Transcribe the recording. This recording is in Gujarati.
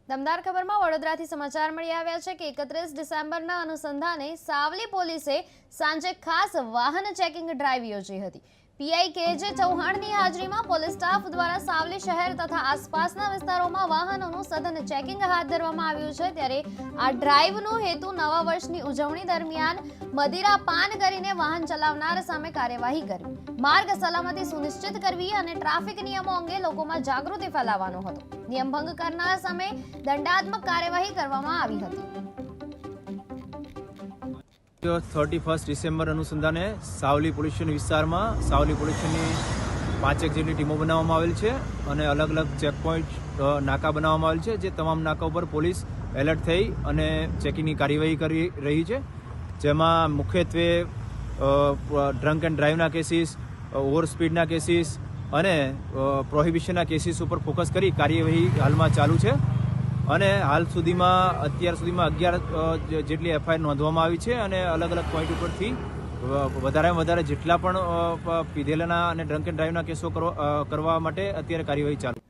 દમદાર ખબરમાં વડોદરાથી સમાચાર મળી આવ્યા છે કે 31 ડિસેમ્બરના અનુસંધાને સાવલી પોલીસે સાંજે ખાસ વાહન ચેકિંગ ડ્રાઈવ યોજી હતી। પીઆઈ કેજે ચૌહાણની હાજરીમાં પોલીસ સ્ટાફ દ્વારા સાવલી શહેર તથા આસપાસના વિસ્તારોમાં વાહનોનું સઘન ચેકિંગ હાથ ધરવામાં આવ્યું છે। ત્યારે આ ડ્રાઈવનો હેતુ નવા વર્ષની ઉજવણી દરમિયાન મદિરા પાન કરીને વાહન ચલાવનાર સામે કાર્યવાહી કરવી, માર્ગ સલામતી સુનિશ્ચિત કરવી અને ટ્રાફિક નિયમો અંગે લોકોમાં જાગૃતિ ફેલાવવાનો હતો। નિયમ ભંગ કરનાર સામે દંડાત્મક કાર્યવાહી કરવામાં આવી હતી। 31 ડિસેમ્બર અનુસંધાને સાવલી પોલીસ સ્ટેશન વિસ્તારમાં સાવલી પોલીસ સ્ટેશનની 5 જેટલી ટીમો બનાવવામાં આવેલ છે અને અલગ અલગ ચેકપોઇન્ટ નાકા બનાવવામાં આવેલ છે, જે તમામ નાકા ઉપર પોલીસ એલર્ટ થઈ અને ચેકિંગની કાર્યવાહી કરી રહી છે, જેમાં મુખ્યત્વે ડ્રંક એન્ડ ડ્રાઈવના કેસીસ, ઓવર સ્પીડના કેસીસ અને પ્રોહિબિશનના કેસીસ ઉપર ફોકસ કરી કાર્યવાહી હાલમાં ચાલુ છે અને અત્યાર સુધીમાં 11 જેટલી એફઆઈઆર નોંધવામાં આવી છે અને અલગ અલગ પોઈન્ટ ઉપરથી વધારેમાં વધારે જેટલા પણ પીધેલાના અને ડ્રંક એન્ડ ડ્રાઈવના કેસો કરવા માટે અત્યારે કાર્યવાહી ચાલુ